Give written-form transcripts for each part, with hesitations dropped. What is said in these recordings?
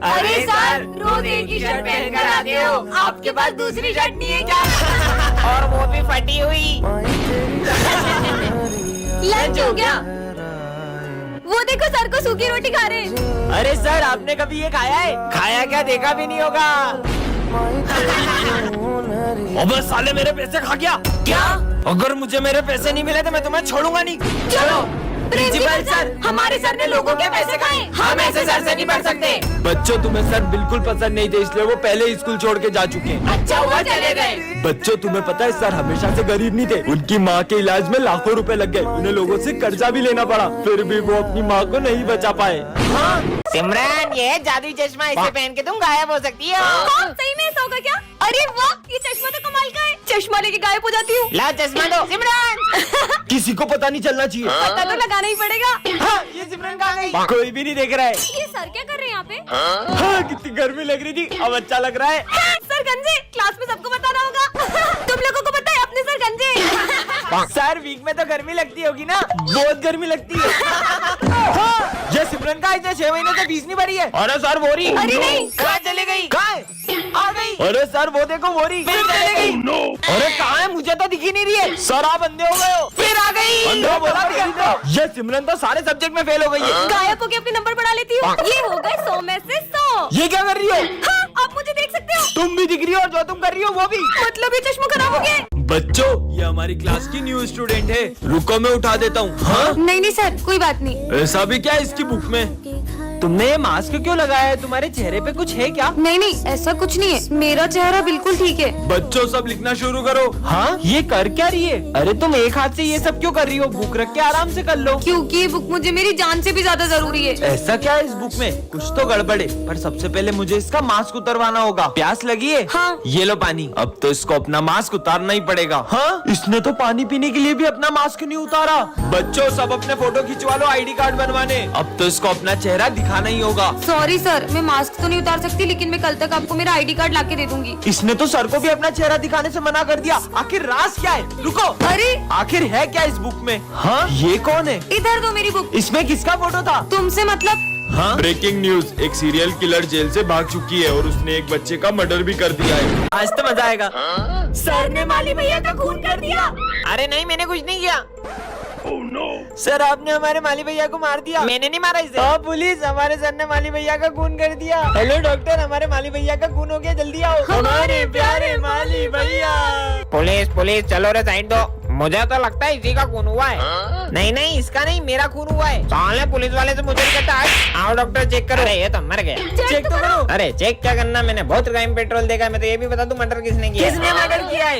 अरे सर, रोज एक ही शर्ट पहन कर आते हो, आपके पास दूसरी शर्ट नहीं है क्या? और वो भी फटी हुई। लंच हो गया? वो देखो सर को सूखी रोटी खा रहे हैं। अरे सर, आपने कभी ये खाया है? खाया क्या, देखा भी नहीं होगा। अबे साले, मेरे पैसे खा गया क्या? अगर मुझे मेरे पैसे नहीं मिले तो मैं तुम्हें छोड़ूंगा नहीं। चलो प्रिंसिपल सर, हमारे सर ने लोगों के पैसे खाए, हम ऐसे सर से नहीं पढ़ सकते। बच्चों, तुम्हें सर बिल्कुल पसंद नहीं थे, इसलिए वो पहले ही स्कूल छोड़ के जा चुके हैं। अच्छा हुआ चले गए। बच्चों, तुम्हें पता है सर हमेशा से गरीब नहीं थे। उनकी माँ के इलाज में लाखों रुपए लग गए, उन्हें लोगों से कर्जा भी लेना पड़ा, फिर भी वो अपनी माँ को नहीं बचा पाए। हाँ? सिमरन, ये जादुई चश्मा, इसे पहन के तुम गायब हो सकती हो। कौन, सही में ऐसा होगा क्या? अरे वाह, ये चश्मा तो कमाल का है। चश्मा लेके गायब हो जाती हूँ। ला चश्मा दो सिमरन। किसी को पता नहीं चलना चाहिए। पता तो लगाना ही पड़ेगा। हाँ, ये सिमरन कहाँ गई? कोई भी नहीं देख रहा है। ये सर क्या कर रहे हैं यहाँ पे? हाँ, कितनी गर्मी लग रही थी, अब अच्छा लग रहा है। सर गंजे, क्लास में सबको बताना होगा। तुम लोगों को पता है अपने सर गंजे। सर, वीक में तो गर्मी लगती होगी ना? बहुत गर्मी लगती है। हाँ, ये सिमरन का इतने 6 महीने से फीस नहीं भरी है। अरे सर, बोरी। अरे नहीं। कहाँ चले गई? कहाँ है? आ गई। अरे सर, वो देखो बोरी फिर चले गई। अरे कहाँ है, मुझे तो दिखी नहीं रही है। सर, आप अंधे हो गए हो। फिर आ गई। अंधा बोला दिखी तो। ये सिमरन तो सारे सब्जेक्ट में फेल हो गई है। गायब होके अपने नंबर बढ़ा लेती हूँ। ये हो गए 100 में से 100। ये क्या कर रही हो? हाँ, आप मुझे देख सकते हो। तुम भी दिख रही हो और जो तुम कर रही हो वो भी। मतलब ये चश्मा खराब हो गया? बच्चों, ये हमारी क्लास की न्यू स्टूडेंट है, रुको मैं उठा देता हूँ। हाँ, नहीं नहीं सर, कोई बात नहीं। ऐसा भी क्या है इसकी बुक में? तुमने ये मास्क क्यों लगाया है? तुम्हारे चेहरे पे कुछ है क्या? नहीं नहीं, ऐसा कुछ नहीं है, मेरा चेहरा बिल्कुल ठीक है। बच्चों, सब लिखना शुरू करो। हाँ, ये कर क्या रही है? अरे तुम एक हाथ से ये सब क्यों कर रही हो? बुक रख के आराम से कर लो। क्योंकि ये बुक मुझे मेरी जान से भी ज्यादा जरूरी है। ऐसा क्या है इस बुक में? कुछ तो गड़बड़ है, पर सबसे पहले मुझे इसका मास्क उतरवाना होगा। प्यास लगी है? हाँ। ये लो पानी। अब तो इसको अपना मास्क उतारना ही पड़ेगा। हाँ, इसने तो पानी पीने के लिए भी अपना मास्क नहीं उतारा। बच्चों, सब अपने फोटो खिंचवा लो आईडी कार्ड बनवाने। अब तो इसको अपना चेहरा दिखाना ही होगा। सॉरी सर, मैं मास्क तो नहीं उतार सकती, लेकिन मैं कल तक आपको मेरा आईडी कार्ड लाके दे दूंगी। इसने तो सर को भी अपना चेहरा दिखाने से मना कर दिया। आखिर राज क्या है? रुको, अरे आखिर है क्या इस बुक में? हाँ, ये कौन है? इधर दो मेरी बुक। इसमें किसका फोटो था? तुमसे मतलब? हाँ? ब्रेकिंग न्यूज, एक सीरियल किलर जेल से भाग चुकी है और उसने एक बच्चे का मर्डर भी कर दिया है। आज तो मजा आएगा। सर ने माली भैया का खून कर दिया। अरे नहीं, मैंने कुछ नहीं किया। सर, आपने हमारे माली भैया को मार दिया। मैंने नहीं मारा इसे। हाँ पुलिस, हमारे सर ने माली भैया का खून कर दिया। हेलो डॉक्टर, हमारे माली भैया का खून हो गया, जल्दी आओ। हमारे प्यारे माली भैया। पुलिस पुलिस, चलो रे साइड दो। मुझे तो लगता है इसी का खून हुआ है। नहीं नहीं, इसका नहीं, मेरा खून हुआ है। साले पुलिस वाले से मुझे नहीं कहता। आओ डॉक्टर, चेक करो। अरे ये तो मर गया। चेक तो करो। अरे चेक क्या करना, मैंने बहुत क्राइम पेट्रोल देखा है। मैं तो ये भी बता दूं मर्डर किसने किया। किसने मर्डर किया है?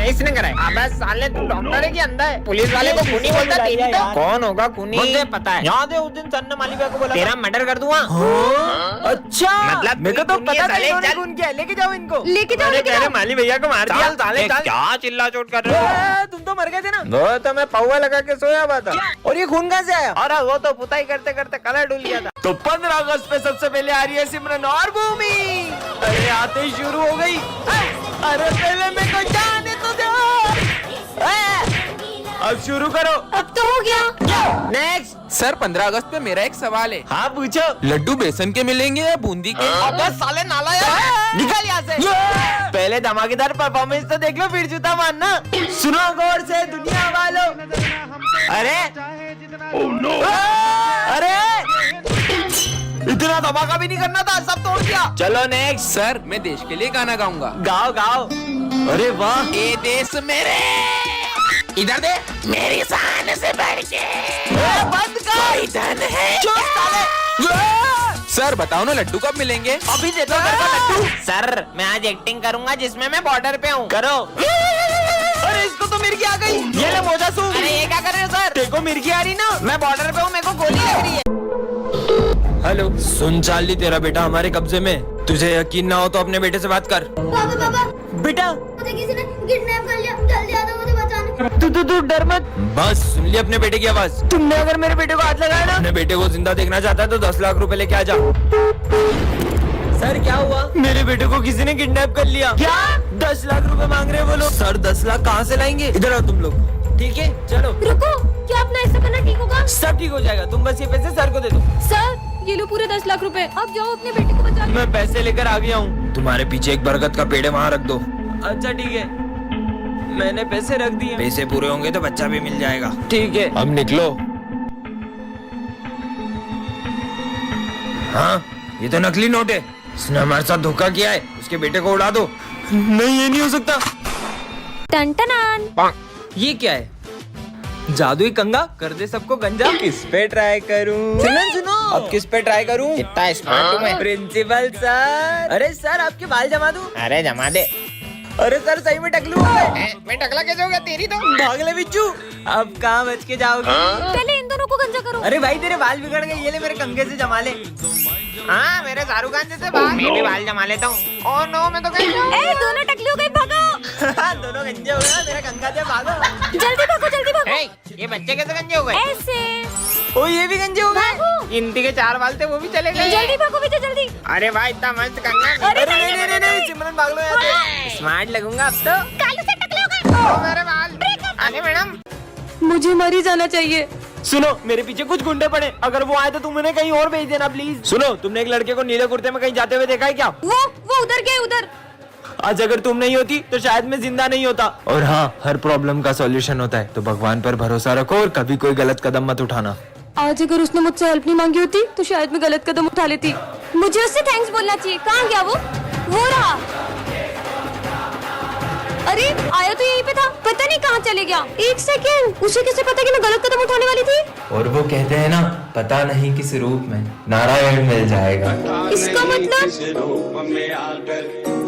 इसने करा है। अबे साले, तू डॉक्टर है कि अंधा है? पुलिस वाले को खूनी बोलता तेरी तो। कौन होगा खूनी? मुझे पता है। याद है उस दिन सर ने माली भैया को बोला तेरा मर्डर कर दूंगा। अच्छा, मतलब मेरे को तो पता था इन्होंने खून किया। लेके जाओ इनको। लेके जाओ, लेके जाओ। माली भैया को मार दिया। क्या चिल्ला चोट कर रहे हो? तुम तो मर गए थे ना। वो तो मैं पौवा लगा के सोया हुआ था। और ये खून कहाँ से आया? अरे वो तो पुताई करते करते कलर डुल गया था। तो 15 अगस्त पे सबसे पहले आ रही है सिमरन और भूमि। अरे आते ही शुरू हो गई। अरे पहले मेरे को जाने तो दो। अब शुरू करो। अब तो हो गया। नेक्स्ट। सर, 15 अगस्त पे मेरा एक सवाल है। हाँ पूछो। लड्डू बेसन के मिलेंगे या बूंदी के? अबे साले नाला यार, निकल यहाँ से। पहले धमाकेदार परफॉर्मेंस तो देख लो, फिर जूता मारना। सुनो गौर से दुनिया वालों। अरे अरे, इतना धमाका भी नहीं करना था, सब तोड़ दिया। चलो नेक्स्ट। सर, मैं देश के लिए गाना गाऊंगा। गाओ गाओ। अरे वाह। ए देश मेरे, इधर दे, मेरी शान से बढ़ के बंद कर। धन है। चुप साले। सर बताओ ना, लड्डू कब मिलेंगे? अभी दे दो मेरे को लड्डू। सर, मैं आज एक्टिंग करूंगा जिसमें मैं बॉर्डर पे हूँ। करो। अरे इसको तो मिर्गी आ गई। ये ले मोजा सूख। अरे ये क्या कर रहे हो सर? देखो मिर्गी आ रही ना, मैं बॉर्डर पे हूँ, मेरे को गोली लग रही है। हेलो, सुन चार्ली, तेरा बेटा हमारे कब्जे में। तुझे यकीन ना हो तो अपने बेटे से बात कर। पापा, बेटा, मुझे किसी ने किडनैप कर लिया, जल्दी आ जाओ मुझे बचाने। तू डर मत। बस सुन लिया अपने बेटे की आवाज। तुमने अगर मेरे बेटे को हाथ लगाया ना। अपने बेटे को जिंदा देखना चाहता है तो 10 लाख रुपए लेके आ जा। सर क्या हुआ? मेरे बेटे को किसी ने किडनैप कर लिया। क्या? 10 लाख रुपए मांग रहे हैं वो लोग। सर 10 लाख कहाँ से लाएंगे? इधर आओ तुम लोग। ठीक है चलो। रुको, क्या अपना ऐसा करना ठीक होगा? सब ठीक हो जाएगा, तुम बस ये पैसे सर को दे दो। सर ये लो पूरे 10 लाख रुपए। अब जाओ अपने बेटे को बचा लो। मैं पैसे लेकर आ गया हूँ। तुम्हारे पीछे एक बरगद का पेड़ है, वहाँ रख दो। अच्छा ठीक है, मैंने पैसे रख दिए। पैसे पूरे होंगे तो बच्चा भी मिल जाएगा। ठीक है, अब निकलो। हाँ, ये तो नकली नोट है। इसने हमारे साथ धोखा किया है। उसके बेटे को उड़ा दो। नहीं ये नहीं हो सकता। टन ये क्या है? जादुई कंगा कर दे सबको गंजा। किस पे ट्राई करूं? सुनो अब किस पे ट्राई करूं? कितना स्मार्ट हूं मैं। Principal sir. अरे सर आपके बाल जमा दूं? अरे जमा दे। अरे सर सही में टकलू मैं टकला कैसे हो गया? तेरी तो भाग ले बिच्छू। अब कहाँ बच के जाओगे? पहले इन दोनों को गंजा करो। अरे भाई तेरे बाल बिगड़ गए, ये ले मेरे कंघे से जमा ले। हाँ, मेरे शाहरुख खान जैसे बाल। मैं भी बाल जमा लेता हूँ। ओह नो, मैं तो गई। ए दोनों टकली हो गई, भागो। दोनों गंजे हो गए, मेरा कंघा से भागो। जल्दी भागो जल्दी भागो। हे, ये बच्चे कैसे गंजे हो गए? ऐसे ओ ये भी गंजे हो गए। भागो। इनती के 4 बाल थे, वो भी चले गए। जल्दी भागो बेटा जल्दी। अरे भाई, इतना मस्त कंगा। अरे नहीं, नहीं सिमरन भाग लो यहाँ से। स्मार्ट लगूंगा अब तो। कालू से टकले हो गए। ओ मेरे बाल। अरे मैडम, मुझे मर ही जाना चाहिए। सुनो, मेरे पीछे कुछ गुंडे पड़े, अगर वो आए तो तुम उन्हें कहीं और भेज देना प्लीज। सुनो, तुमने एक लड़के को नीले कुर्ते में कहीं जाते हुए देखा है क्या? वो उधर गए उधर। आज अगर तुम नहीं होती तो शायद मैं जिंदा नहीं होता। और हाँ, हर प्रॉब्लम का सॉल्यूशन होता है, तो भगवान पर भरोसा रखो और कभी कोई गलत कदम मत उठाना। आज अगर उसने मुझसे हेल्प नहीं मांगी होती तो शायद मैं गलत कदम उठा लेती। मुझे उससे थैंक्स बोलना चाहिए। कहाँ गया वो रहा। अरे आया तो यहीं पे था, पता नहीं कहाँ चले गया। 1 सेकेंड, उसे कैसे पता कि मैं गलत कदम उठाने वाली थी? और वो कहते हैं ना, पता नहीं किस रूप में नारायण मिल जाएगा। इसका मतलब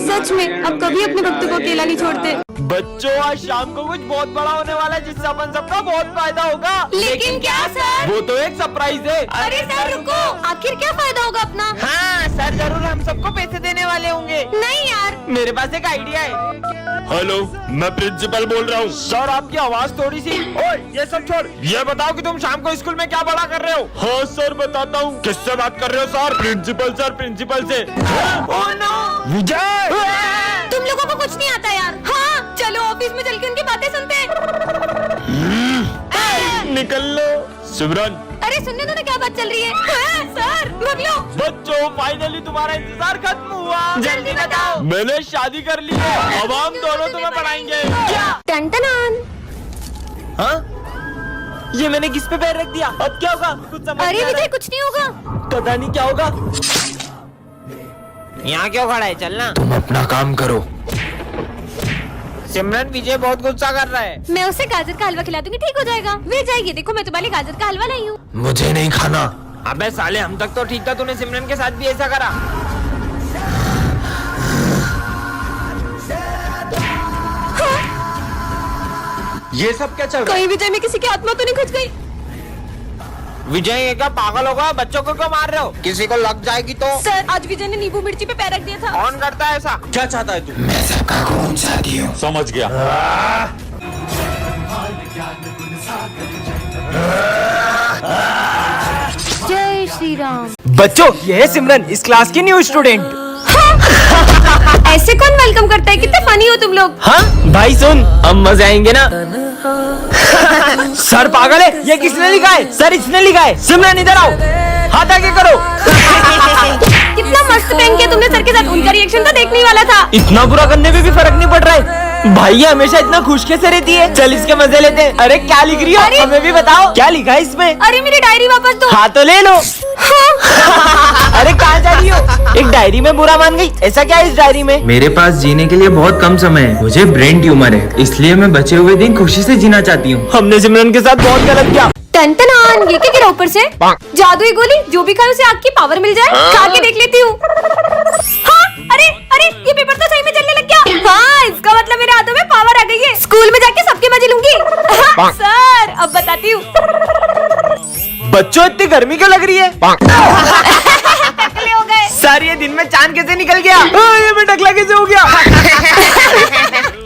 सच में अब कभी अपने भक्तों को अकेला नहीं छोड़ते। बच्चों, आज शाम को कुछ बहुत बड़ा होने वाला है जिससे अपन सबका बहुत फायदा होगा। लेकिन क्या सर? वो तो एक सरप्राइज है। अरे सर रुको, आखिर क्या फायदा होगा अपना? हाँ सर, जरूर हम सबको पैसे देने वाले होंगे। नहीं यार, मेरे पास एक आइडिया है। हेलो, मैं प्रिंसिपल बोल रहा हूँ। सर आपकी आवाज थोड़ी सी। ओए ये सब छोड़, ये बताओ कि तुम शाम को स्कूल में क्या बड़ा कर रहे हो? हाँ सर बताता हूँ। किससे बात कर रहे हो सर? प्रिंसिपल सर, प्रिंसिपल से। ओह नो, विजय। तुम लोगों को कुछ नहीं आता यार। हाँ चलो ऑफिस में चल के उनकी बातें सुनते हैं। निकल लो सिमरन। अरे सुनने दो ना क्या बात चल रही है। हाँ, सर भाग लो। बच्चों, फाइनली तुम्हारा इंतजार खत्म हुआ। जल्दी बताओ। मैंने शादी कर ली है, अब हम दोनों तुम्हें पढ़ाएंगे। क्या? टन हाँ? ये मैंने किस पे पैर रख दिया? अब क्या होगा? कुछ समझ अरे नहीं आ रहा विजय है। कुछ नहीं होगा। पता नहीं क्या होगा। यहाँ क्यों खड़ा है? चलना। तुम अपना काम करो। सिमरन, विजय बहुत गुस्सा कर रहा है। मैं उसे गाजर का हलवा खिला दूंगी, ठीक हो जाएगा। विजय ये देखो, मैं तुम्हारे लिए गाजर का हलवा लाई हूँ। मुझे नहीं खाना। अबे साले, हम तक तो ठीक था, तूने सिमरन के साथ भी ऐसा करा। ये सब क्या चल रहा है? कहीं विजय में किसी की आत्मा तो नहीं घुस गई? विजय ये क्या पागल होगा? बच्चों को क्यों मार रहे हो? किसी को लग जाएगी तो? सर आज विजय ने नींबू मिर्ची पे पैर रख दिया था। कौन करता है ऐसा? क्या चाहता है तू? मैं सबका खून चाहती हूँ। समझ गया। जय श्री राम। बच्चों, ये है सिमरन, इस क्लास की न्यू स्टूडेंट। ऐसे कौन वेलकम करता है? कितने फनी हो तुम लोग। हाँ भाई सुन, अब मजे आएंगे ना। सर पागल है, ये किसने लिखा है? सर इसने लिखा है। सिमरन इधर आओ, हाथ आगे करो। कितना मस्त पेन किया तुमने सर के साथ। उनका रिएक्शन तो देखने ही वाला था। इतना बुरा करने पे भी फर्क नहीं पड़ रहा है। भाई ये हमेशा इतना खुश कैसे रहती है? चल इसके मजे लेते हैं। अरे क्या लिख रही हो? हमें भी बताओ, क्या लिखा है इसमें? अरे मेरी डायरी वापस दो। हाँ तो ले लो। अरे कहाँ जा रही हो? एक डायरी में बुरा मान गई, ऐसा क्या है इस डायरी में? मेरे पास जीने के लिए बहुत कम समय है। मुझे ब्रेन ट्यूमर है, इसलिए मैं बचे हुए दिन खुशी से जीना चाहती हूँ। हमने सिमरन के साथ बहुत गलत किया। टन ये क्या गिरा ऊपर से? जादुई गोली, जो भी खाए उसे आग की पावर मिल जाए। खा के देख लेती हूँ। हाँ, अरे अरे ये पेपर तो सही में जलने लग गया। हाँ, इसका मतलब मेरे हाथों में पावर आ गई है। स्कूल में जाके सबके मजे लूंगी। हाँ, सर अब बताती हूँ। बच्चों, इतनी गर्मी क्यों लग रही है? टकले हो गए। सर ये दिन में चांद कैसे निकल गया? ये मैं टकला कैसे हो गया?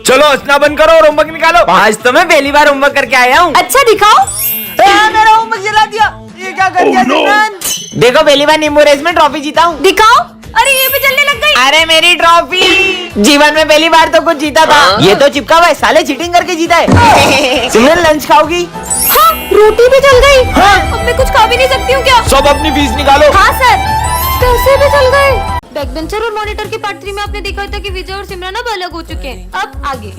चलो हंसना बंद करो और होमवर्क निकालो। आज तो मैं पहली बार होमवर्क करके आया हूँ। अच्छा दिखाओ। मेरा होमवर्क जला दिया। ये क्या कर दिया सिमरन? देखो पहली बार नींबू रेस में ट्रॉफी जीता हूँ। दिखाओ। अरे ये भी जलने लग गई। अरे मेरी ट्रॉफी। जीवन में पहली बार तो कुछ जीता था। ये तो चिपका हुआ है, साले चीटिंग करके जीता है। सिमरन लंच खाओगी? हाँ रोटी भी जल गई। हाँ। अब मैं कुछ खा भी नहीं सकती हूँ क्या? सब अपनी फीस निकालो। हाँ सर, पैसे भी चल गए। बैकबेंचर और मॉनिटर के पार्ट 3 में आपने देखा था कि विजय और सिमरन अब अलग हो चुके हैं। अब आगे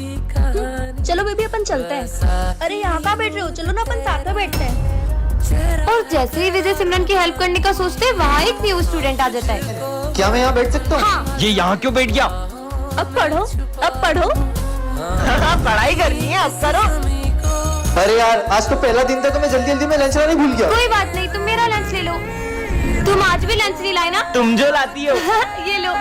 चलो बेबी अपन चलते हैं। अरे यहाँ कहाँ बैठ रहे हो, चलो ना अपन साथ में बैठते हैं। और जैसे ही विजय सिमरन की हेल्प करने का सोचते हैं, वहाँ एक न्यू स्टूडेंट आ जाता है। क्या मैं यहाँ बैठ सकता हूँ? हाँ, ये यहाँ क्यों बैठ गया? अब पढ़ो, अब पढ़ो। पढ़ाई करनी है, अब करो। अरे यार आज तो पहला दिन था तो मैं जल्दी जल्दी में लंच लाने भूल गया। कोई बात नहीं, तुम मेरा लंच ले लो। तुम आज भी लंच नहीं लाए ना? तुम जो लाती हो। ये लो।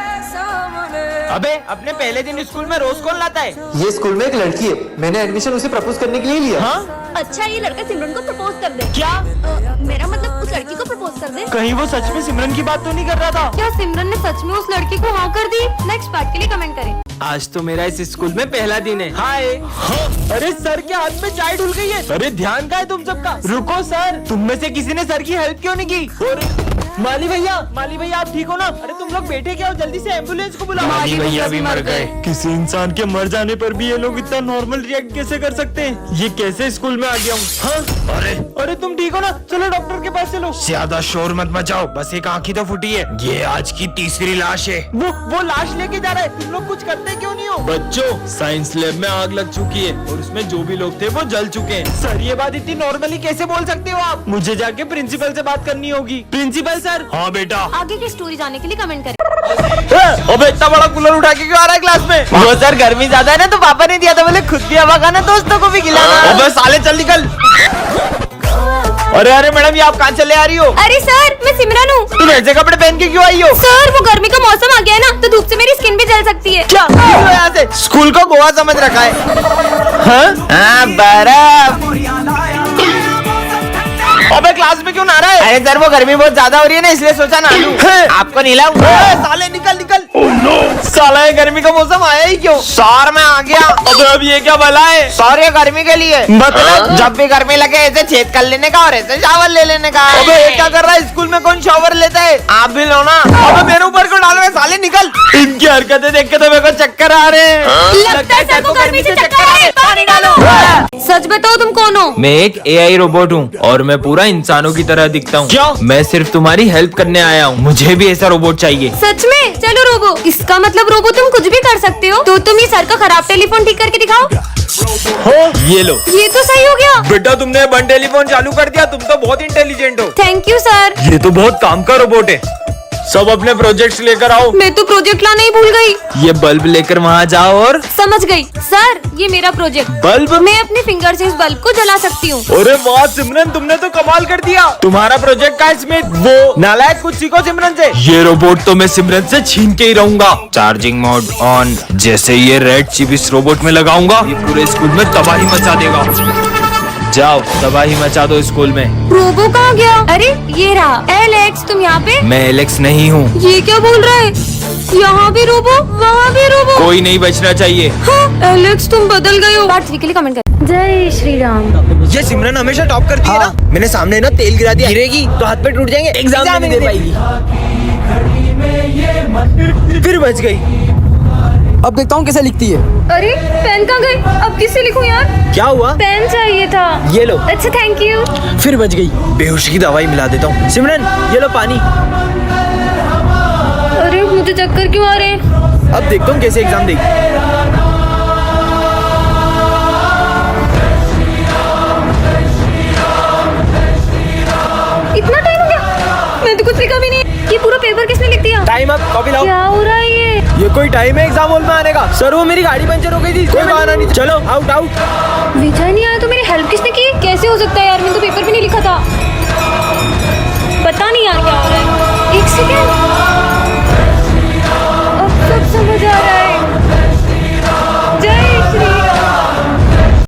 अबे अपने पहले दिन स्कूल में रोज कौन लाता है? ये स्कूल में एक लड़की है, मैंने एडमिशन उसे प्रपोज करने के लिए लिया। हाँ? अच्छा ये लड़का सिमरन को प्रपोज कर दे। क्या? मेरा मतलब उस लड़की को प्रपोज कर दे। कहीं वो सच में सिमरन की बात तो नहीं कर रहा था? क्या सिमरन ने सच में उस लड़की को हाँ कर दी? नेक्स्ट पार्ट के लिए कमेंट करें। आज तो मेरा इस स्कूल में पहला दिन है। हाय। हाँ? अरे सर के हाथ में चाय ढुल गई है। अरे ध्यान का है तुम सबका? रुको सर, तुम में से किसी ने सर की हेल्प क्यों नहीं की? और माली भैया आप ठीक हो ना? अरे तुम लोग बैठे क्या हो, जल्दी से एम्बुलेंस को बुलाओ। माली भैया भी मर गए। किसी इंसान के मर जाने पर भी ये लोग इतना नॉर्मल रिएक्ट कैसे कर सकते हैं? ये कैसे स्कूल में आ गया हूँ? हाँ? अरे तुम ठीक हो ना? चलो डॉक्टर के पास चलो। ज्यादा शोर मत मचाओ, बस एक आँख ही तो फूटी है। ये आज की तीसरी लाश है। वो लाश लेके जा रहा है, तुम लोग कुछ करते क्यों नहीं हो? बच्चों, साइंस लैब में आग लग चुकी है और उसमें जो भी लोग थे वो जल चुके हैं। सर ये बात इतनी नॉर्मली कैसे बोल सकते हो आप? मुझे जाके प्रिंसिपल से बात करनी होगी। Principal sir? हाँ बेटा। आगे की स्टोरी जाने के लिए कमेंट करें। अबे इतना बड़ा कूलर उठा के क्यों आ रहा है क्लास में? वो सर गर्मी ज्यादा है ना तो पापा ने दिया था, बोले खुद भी हवा खाना दोस्तों को भी खिलाना। अबे साले चल निकल। अरे मैडम ये आप कहाँ चले आ रही हो? अरे सर, मैं सिमरन हूँ। तुम ऐसे कपड़े पहन के क्यों आई हो? सर वो गर्मी का मौसम आ गया है ना, तो धूप से मेरी स्किन भी जल सकती है। क्या यहाँ से? स्कूल को गोवा समझ रखा है। हाँ बर्फ। अबे क्लास में क्यों नहा रहा है? अरे सर वो गर्मी बहुत ज्यादा हो रही है ना, इसलिए सोचा ना लूं। आपको नीला साले निकल। साला ये गर्मी का मौसम आया ही क्यों? सौर में आ गया। अबे अब ये क्या भला है? सौर ये गर्मी के लिए, मतलब जब भी गर्मी लगे ऐसे छेद कर लेने का और ऐसे शावर ले लेने का। अबे ये क्या कर रहा है? स्कूल में कौन शावर लेता है? आप भी लो ना। अबे मेरे ऊपर क्यों डाल रहे? साले निकल। इनकी हरकतें देख के तो मेरे को चक्कर आ रहे हैं। लगता है सर को गर्मी से चक्कर आ रहे हैं। पानी डालो। सच बताओ तुम कौन हो? मैं एक AI रोबोट हूँ और मैं पूरा इंसानों की तरह दिखता हूँ। क्या? मैं सिर्फ तुम्हारी हेल्प करने आया हूँ, मुझे भी ऐसा रोबोट चाहिए। सच में? चलो रोबो। इसका मतलब रोबो तुम कुछ भी कर सकते हो। तो तुम ये सर का खराब टेलीफोन ठीक करके दिखाओ। ये लो। ये तो सही हो गया। बेटा तुमने बन टेलीफोन चालू कर दिया, तुम तो बहुत इंटेलिजेंट हो। Thank you sir. ये तो बहुत काम का रोबोट है। सब अपने प्रोजेक्ट्स लेकर आओ। मैं तो प्रोजेक्ट लाना ही भूल गई। ये बल्ब लेकर वहाँ जाओ और समझ गई सर, ये मेरा प्रोजेक्ट। बल्ब? मैं अपने फिंगर से इस बल्ब को जला सकती हूँ। अरे वाह सिमरन, तुमने तो कमाल कर दिया। तुम्हारा प्रोजेक्ट का इसमें वो नालायक, कुछ सीखो सिमरन से। ये रोबोट तो मैं सिमरन से छीन के ही रहूंगा। Charging mode on. जैसे ये रेड चिप इस रोबोट में लगाऊंगा, ये पूरे स्कूल में तबाही मचा देगा। जाओ तबाही मचा दो स्कूल में। रोबो कहाँ गया? अरे ये रहा। एलेक्स तुम यहाँ पे? मैं एलेक्स नहीं हूँ। ये क्या बोल रहा है? यहाँ भी रोबो, वहाँ भी रोबो। कोई नहीं बचना चाहिए। हाँ, एलेक्स तुम बदल गए हो। पार्ट 3 के लिए कमेंट कर। जय श्री राम। ये सिमरन हमेशा टॉप करती है ना। मैंने सामने ना तेल गिरा दिया, गिरेगी तो हाथ पे टूट जाएंगे, एग्जाम नहीं दे पाएगी। फिर बच गई। अब देखता हूँ कैसे लिखती है। अरे पेन कहाँ गए? अब किससे लिखूं यार? क्या हुआ? पेन चाहिए था। ये लो। अच्छा थैंक यू। फिर बच गई। बेहोशी की दवाई मिला देता हूँ। सिमरन ये लो पानी। अरे मुझे चक्कर क्यों आ रहे हैं? अब देखता हूँ कैसे एग्जाम देगी। इतना टाइम हो गया, मैं तो कुछ लिखा भी नहीं। ये पूरा पेपर किसने लिख दिया? टाइम अप, कॉपी लाओ। क्या हो रहा है ये कोई टाइम है एग्जाम हॉल में आने का? सर वो मेरी गाड़ी पंचर हो गई थी, कोई बहाना नहीं। चलो आउट। विजय नहीं आया तो मेरी हेल्प किसने की? कैसे हो सकता है यार, मैंने तो पेपर भी नहीं लिखा था।